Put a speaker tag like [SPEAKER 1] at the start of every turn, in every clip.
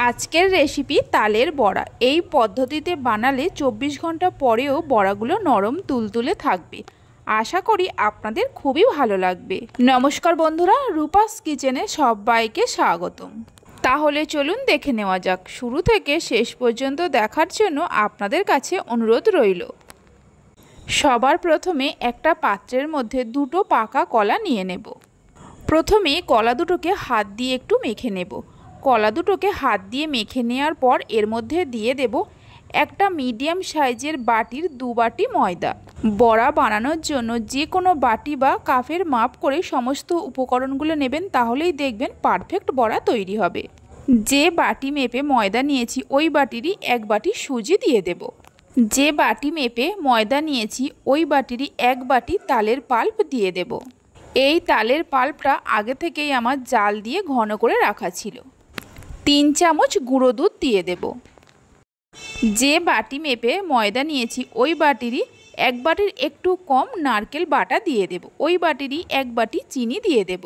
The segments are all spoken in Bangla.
[SPEAKER 1] আজকের রেসিপি তালের বড়া। এই পদ্ধতিতে বানালে 24 ঘন্টা পরেও বড়াগুলো নরম তুলতুলে থাকবে। আশা করি আপনাদের খুবই ভালো লাগবে। নমস্কার বন্ধুরা, রূপাস কিচেনে সবাইকে স্বাগতম। তাহলে চলুন দেখে নেওয়া যাক। শুরু থেকে শেষ পর্যন্ত দেখার জন্য আপনাদের কাছে অনুরোধ রইল। সবার প্রথমে একটা পাত্রের মধ্যে দুটো পাকা কলা নিয়ে নেব। প্রথমে কলা দুটোকে হাত দিয়ে একটু মেখে নেব। কলা দুটোকে হাত দিয়ে মেখে নেওয়ার পর এর মধ্যে দিয়ে দেব একটা মিডিয়াম সাইজের বাটির 2 বাটি ময়দা। বড়া বানানোর জন্য যে কোনো বাটি বা কাপের মাপ করে সমস্ত উপকরণগুলো নেবেন, তাহলেই দেখবেন পারফেক্ট বড়া তৈরি হবে। যে বাটি মেপে ময়দা নিয়েছি ওই বাটিরই 1 বাটি সুজি দিয়ে দেব। যে বাটি মেপে ময়দা নিয়েছি ওই বাটিরই 1 বাটি তালের পাল্প দিয়ে দেব। এই তালের পাল্পটা আগে থেকেই আমার জাল দিয়ে ঘন করে রাখা ছিল। 3 চামচ গুঁড়ো দুধ দিয়ে দেব। যে বাটি মেপে ময়দা নিয়েছি ওই বাটিরই 1 বাটির একটু কম নারকেল বাটা দিয়ে দেব। ওই বাটিরই 1 বাটি চিনি দিয়ে দেব।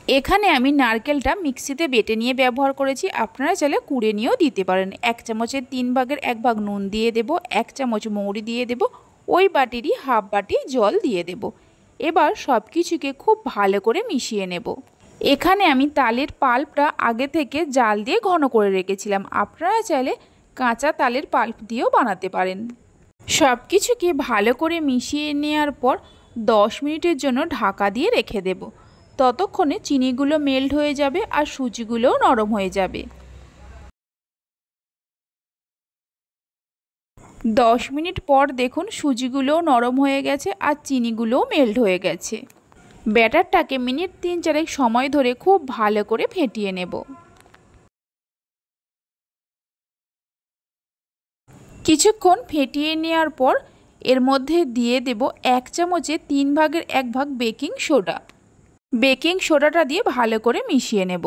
[SPEAKER 1] এখানে আমি নারকেলটা মিক্সিতে বেটে নিয়ে ব্যবহার করেছি, আপনারা চাইলে কুড়ে নিয়েও দিতে পারেন। 1 চামচের 3 ভাগের 1 ভাগ নুন দিয়ে দেব। 1 চামচ মৌরি দিয়ে দেব। ওই বাটিরই হাফ বাটি জল দিয়ে দেব। এবার সব কিছুকে খুব ভালো করে মিশিয়ে নেব। এখানে আমি তালের পাল্পটা আগে থেকে জাল দিয়ে ঘন করে রেখেছিলাম, আপনারা চাইলে কাঁচা তালের পাল্প দিয়েও বানাতে পারেন। সব কিছুকে ভালো করে মিশিয়ে নেওয়ার পর 10 মিনিটের জন্য ঢাকা দিয়ে রেখে দেব। ততক্ষণে চিনিগুলো মেল্ট হয়ে যাবে আর সুজিগুলোও নরম হয়ে যাবে। 10 মিনিট পর দেখুন সুজিগুলোও নরম হয়ে গেছে আর চিনিগুলোও মেল্ট হয়ে গেছে। ব্যাটারটাকে মিনিট 3-4 সময় ধরে খুব ভালো করে ফেটিয়ে নেব। কিছুক্ষণ ফেটিয়ে নেওয়ার পর এর মধ্যে দিয়ে দেব 1 চামচে 3 ভাগের 1 ভাগ বেকিং সোডা। বেকিং সোডাটা দিয়ে ভালো করে মিশিয়ে নেব।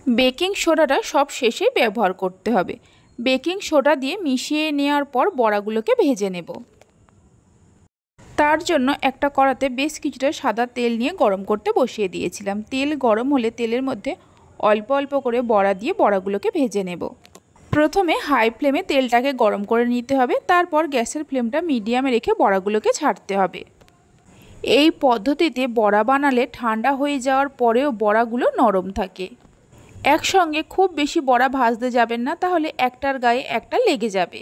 [SPEAKER 1] বেকিং সোডাটা সব শেষে ব্যবহার করতে হবে। বেকিং সোডা দিয়ে মিশিয়ে নেওয়ার পর বড়াগুলোকে ভেজে নেব। তার জন্য একটা কড়াতে বেশ কিছুটা সাদা তেল নিয়ে গরম করতে বসিয়ে দিয়েছিলাম। তেল গরম হলে তেলের মধ্যে অল্প অল্প করে বড়া দিয়ে বড়াগুলোকে ভেজে নেব। প্রথমে হাই ফ্লেমে তেলটাকে গরম করে নিতে হবে, তারপর গ্যাসের ফ্লেমটা মিডিয়ামে রেখে বড়াগুলোকে ছাড়তে হবে। এই পদ্ধতিতে বড়া বানালে ঠান্ডা হয়ে যাওয়ার পরেও বড়াগুলো নরম থাকে। একসঙ্গে খুব বেশি বড়া ভাজতে যাবেন না, তাহলে একটার গায়ে একটা লেগে যাবে।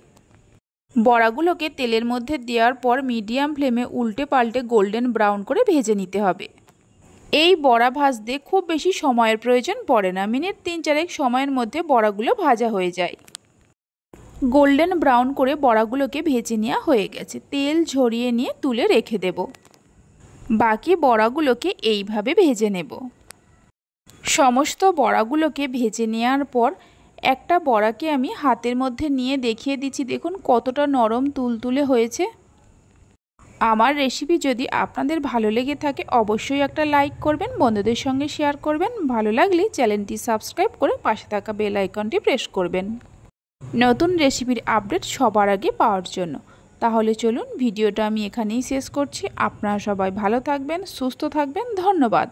[SPEAKER 1] বড়াগুলোকে তেলের মধ্যে দেওয়ার পর মিডিয়াম ফ্লেমে উল্টে পাল্টে গোল্ডেন ব্রাউন করে ভেজে নিতে হবে। এই বড়া ভাজতে খুব বেশি সময়ের প্রয়োজন পড়ে না, মিনিট 3-4 সময়ের মধ্যে বড়াগুলো ভাজা হয়ে যায়। গোল্ডেন ব্রাউন করে বড়াগুলোকে ভেজে নেওয়া হয়ে গেছে। তেল ঝরিয়ে নিয়ে তুলে রেখে দেব। বাকি বড়াগুলোকে এইভাবে ভেজে নেব। সমস্ত বড়াগুলোকে ভেজে নেওয়ার পর একটা বড়াকে আমি হাতের মধ্যে নিয়ে দেখিয়ে দিচ্ছি, দেখুন কতটা নরম তুলতুলে হয়েছে। আমার রেসিপি যদি আপনাদের ভালো লেগে থাকে অবশ্যই একটা লাইক করবেন, বন্ধুদের সঙ্গে শেয়ার করবেন। ভালো লাগলে চ্যানেলটি সাবস্ক্রাইব করে পাশে থাকা বেল আইকনটি প্রেস করবেন নতুন রেসিপির আপডেট সবার আগে পাওয়ার জন্য। তাহলে চলুন ভিডিওটা আমি এখানেই শেষ করছি। আপনারা সবাই ভালো থাকবেন, সুস্থ থাকবেন। ধন্যবাদ।